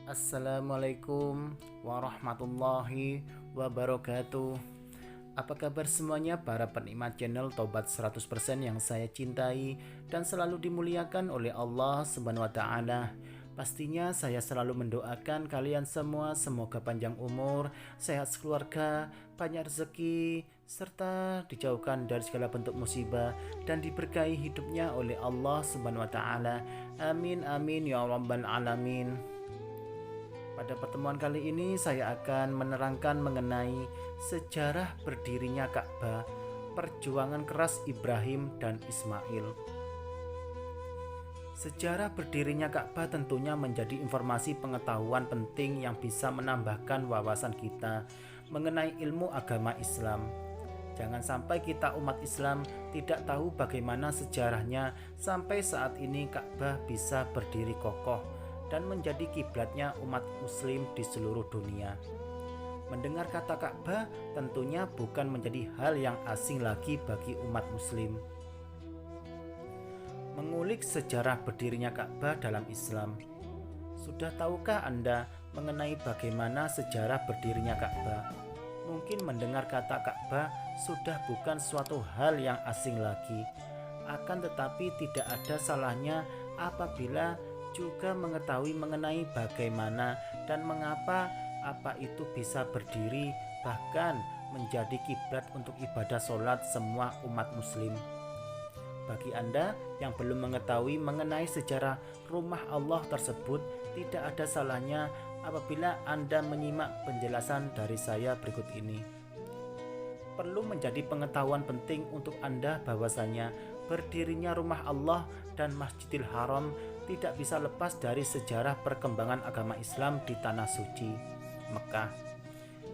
Assalamualaikum warahmatullahi wabarakatuh. Apa kabar semuanya para penikmat channel Tobat 100% yang saya cintai dan selalu dimuliakan oleh Allah Subhanahu wa taala. Pastinya saya selalu mendoakan kalian semua semoga panjang umur, sehat sekeluarga, banyak rezeki, serta dijauhkan dari segala bentuk musibah dan diberkahi hidupnya oleh Allah Subhanahu wa taala. Amin amin ya rabbal alamin. Pada pertemuan kali ini saya akan menerangkan mengenai sejarah berdirinya Ka'bah, perjuangan keras Ibrahim dan Ismail. Sejarah berdirinya Ka'bah tentunya menjadi informasi pengetahuan penting yang bisa menambahkan wawasan kita mengenai ilmu agama Islam. Jangan sampai kita umat Islam tidak tahu bagaimana sejarahnya sampai saat ini Ka'bah bisa berdiri kokoh dan menjadi kiblatnya umat muslim di seluruh dunia. Mendengar kata Ka'bah tentunya bukan menjadi hal yang asing lagi bagi umat muslim. Mengulik sejarah berdirinya Ka'bah dalam Islam. Sudah tahukah Anda mengenai bagaimana sejarah berdirinya Ka'bah? Mungkin mendengar kata Ka'bah sudah bukan suatu hal yang asing lagi. Akan tetapi tidak ada salahnya apabila juga mengetahui mengenai bagaimana dan mengapa apa itu bisa berdiri bahkan menjadi kiblat untuk ibadah sholat semua umat muslim. Bagi Anda yang belum mengetahui mengenai sejarah rumah Allah tersebut, tidak ada salahnya apabila Anda menyimak penjelasan dari saya berikut ini. Perlu menjadi pengetahuan penting untuk Anda bahwasanya berdirinya rumah Allah dan Masjidil Haram tidak bisa lepas dari sejarah perkembangan agama Islam di Tanah Suci, Mekah.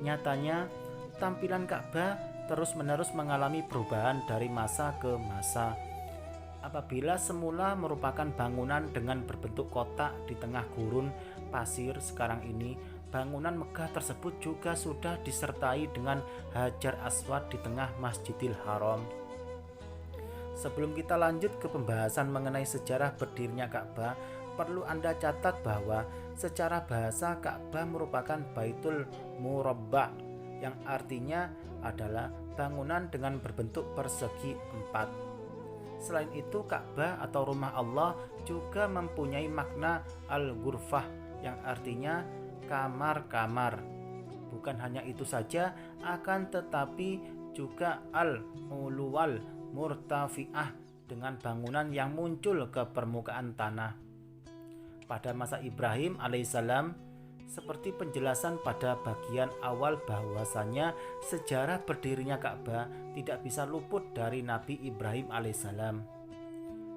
Nyatanya, tampilan Ka'bah terus-menerus mengalami perubahan dari masa ke masa. Apabila semula merupakan bangunan dengan berbentuk kotak di tengah gurun pasir, sekarang ini bangunan megah tersebut juga sudah disertai dengan Hajar Aswad di tengah Masjidil Haram. Sebelum kita lanjut ke pembahasan mengenai sejarah berdirinya Ka'bah, perlu Anda catat bahwa secara bahasa Ka'bah merupakan Baitul Murabba, yang artinya adalah bangunan dengan berbentuk persegi empat. Selain itu, Ka'bah atau rumah Allah juga mempunyai makna al-ghurfah, yang artinya kamar-kamar. Bukan hanya itu saja, akan tetapi juga al-uluwal murtafi'ah dengan bangunan yang muncul ke permukaan tanah. Pada masa Ibrahim alaihissalam, seperti penjelasan pada bagian awal bahwasanya sejarah berdirinya Ka'bah tidak bisa luput dari Nabi Ibrahim alaihissalam.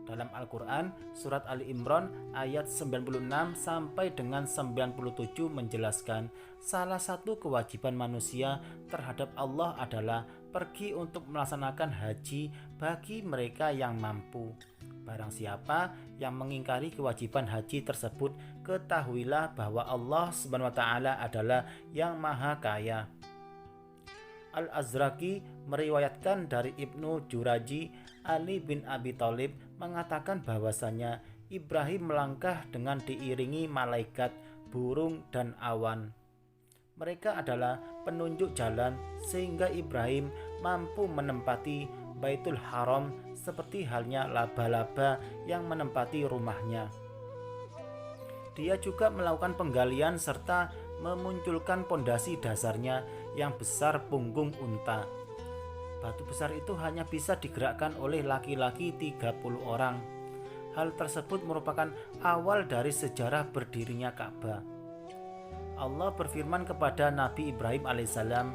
Dalam Al-Quran, surat Ali Imran ayat 96 sampai dengan 97 menjelaskan salah satu kewajiban manusia terhadap Allah adalah pergi untuk melaksanakan haji bagi mereka yang mampu. Barang siapa yang mengingkari kewajiban haji tersebut, ketahuilah bahwa Allah Subhanahu wa taala adalah yang maha kaya. Al-Azraqi meriwayatkan dari Ibnu Juraji, Ali bin Abi Thalib mengatakan bahwasanya Ibrahim melangkah dengan diiringi malaikat, burung, dan awan. Mereka adalah penunjuk jalan sehingga Ibrahim mampu menempati Baitul Haram seperti halnya laba-laba yang menempati rumahnya. Dia juga melakukan penggalian serta memunculkan pondasi dasarnya yang besar punggung unta. Batu besar itu hanya bisa digerakkan oleh laki-laki 30 orang. Hal tersebut merupakan awal dari sejarah berdirinya Ka'bah. Allah berfirman kepada Nabi Ibrahim alaihissalam,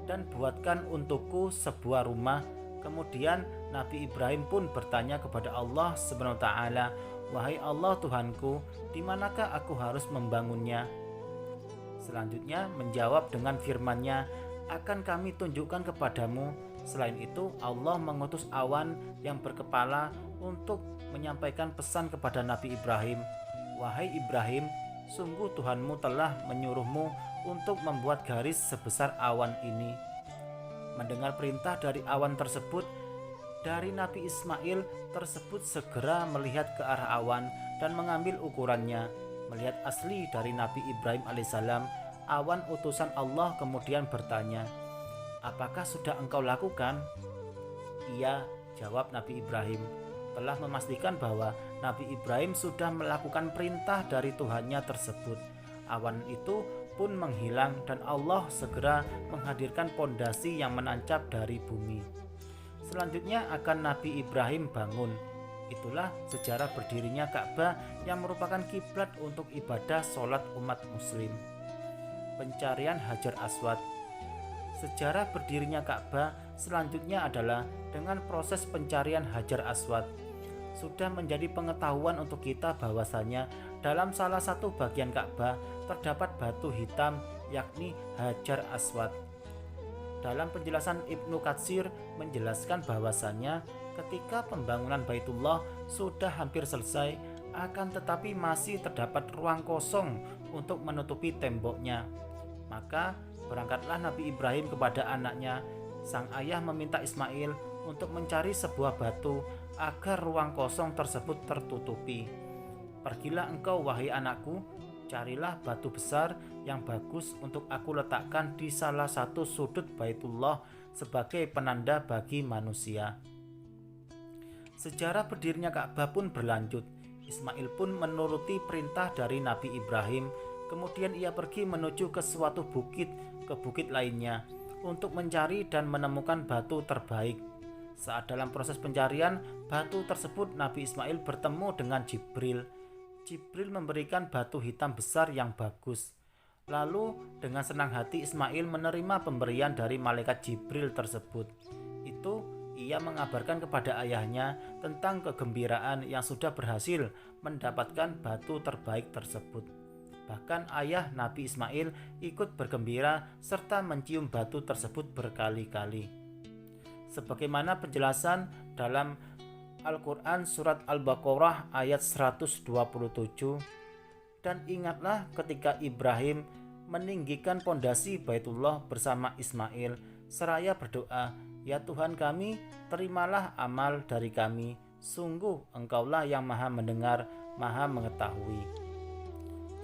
"Dan buatkan untukku sebuah rumah." Kemudian Nabi Ibrahim pun bertanya kepada Allah Subhanahu wa taala, "Wahai Allah Tuhanku, di manakah aku harus membangunnya?" Selanjutnya menjawab dengan firman-Nya, "Akan kami tunjukkan kepadamu." Selain itu, Allah mengutus awan yang berkepala untuk menyampaikan pesan kepada Nabi Ibrahim, "Wahai Ibrahim, sungguh Tuhanmu telah menyuruhmu untuk membuat garis sebesar awan ini." Mendengar perintah dari awan tersebut, dari Nabi Ismail tersebut segera melihat ke arah awan dan mengambil ukurannya. Melihat asli dari Nabi Ibrahim alaihissalam, awan utusan Allah kemudian bertanya, "Apakah sudah engkau lakukan?" "Iya," jawab Nabi Ibrahim, telah memastikan bahwa Nabi Ibrahim sudah melakukan perintah dari Tuhannya tersebut. Awan itu pun menghilang dan Allah segera menghadirkan pondasi yang menancap dari bumi. Selanjutnya akan Nabi Ibrahim bangun. Itulah sejarah berdirinya Ka'bah yang merupakan kiblat untuk ibadah sholat umat muslim. Pencarian Hajar Aswad. Sejarah berdirinya Ka'bah selanjutnya adalah dengan proses pencarian Hajar Aswad. Sudah menjadi pengetahuan untuk kita bahwasanya dalam salah satu bagian Ka'bah terdapat batu hitam yakni Hajar Aswad. Dalam penjelasan Ibnu Katsir menjelaskan bahwasanya ketika pembangunan Baitullah sudah hampir selesai, akan tetapi masih terdapat ruang kosong untuk menutupi temboknya. Maka berangkatlah Nabi Ibrahim kepada anaknya. Sang ayah meminta Ismail untuk mencari sebuah batu agar ruang kosong tersebut tertutupi. "Pergilah engkau wahai anakku, carilah batu besar yang bagus untuk aku letakkan di salah satu sudut Baitullah sebagai penanda bagi manusia." Sejarah berdirinya Ka'bah pun berlanjut. Ismail pun menuruti perintah dari Nabi Ibrahim. Kemudian ia pergi menuju ke suatu bukit, ke bukit lainnya, untuk mencari dan menemukan batu terbaik. Saat dalam proses pencarian batu tersebut, Nabi Ismail bertemu dengan Jibril. Jibril memberikan batu hitam besar yang bagus. Lalu dengan senang hati Ismail menerima pemberian dari malaikat Jibril tersebut. Ia mengabarkan kepada ayahnya tentang kegembiraan yang sudah berhasil mendapatkan batu terbaik tersebut. Bahkan ayah Nabi Ismail ikut bergembira serta mencium batu tersebut berkali-kali. Sebagaimana penjelasan dalam Al-Quran surat Al-Baqarah ayat 127, "Dan ingatlah ketika Ibrahim meninggikan pondasi Baitullah bersama Ismail, seraya berdoa, 'Ya Tuhan kami, terimalah amal dari kami. Sungguh Engkaulah yang Maha Mendengar, Maha Mengetahui.'"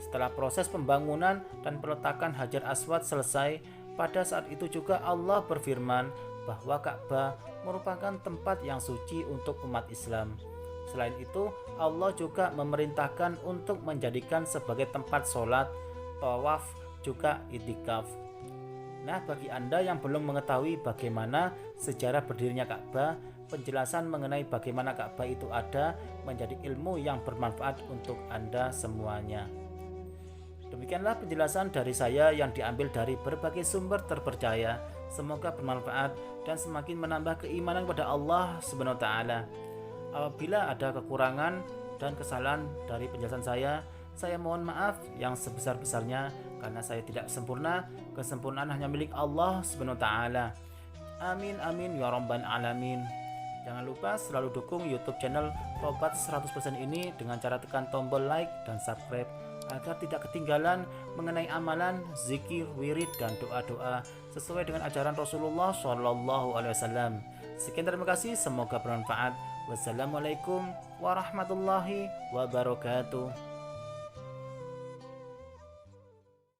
Setelah proses pembangunan dan peletakan Hajar Aswad selesai, pada saat itu juga Allah berfirman bahwa Ka'bah merupakan tempat yang suci untuk umat Islam. Selain itu, Allah juga memerintahkan untuk menjadikan sebagai tempat sholat, tawaf, juga itikaf. Nah, bagi Anda yang belum mengetahui bagaimana sejarah berdirinya Ka'bah, penjelasan mengenai bagaimana Ka'bah itu ada menjadi ilmu yang bermanfaat untuk Anda semuanya. Demikianlah penjelasan dari saya yang diambil dari berbagai sumber terpercaya. Semoga bermanfaat dan semakin menambah keimanan kepada Allah Subhanahu wa taala. Apabila ada kekurangan dan kesalahan dari penjelasan saya mohon maaf yang sebesar-besarnya karena saya tidak sempurna. Kesempurnaan hanya milik Allah Subhanahu wa taala. Amin amin ya rabbal alamin. Jangan lupa selalu dukung YouTube channel Tobat 100% ini dengan cara tekan tombol like dan subscribe agar tidak ketinggalan mengenai amalan, zikir, wirid, dan doa-doa sesuai dengan ajaran Rasulullah SAW. Sekian, terima kasih, semoga bermanfaat. Wassalamualaikum warahmatullahi wabarakatuh.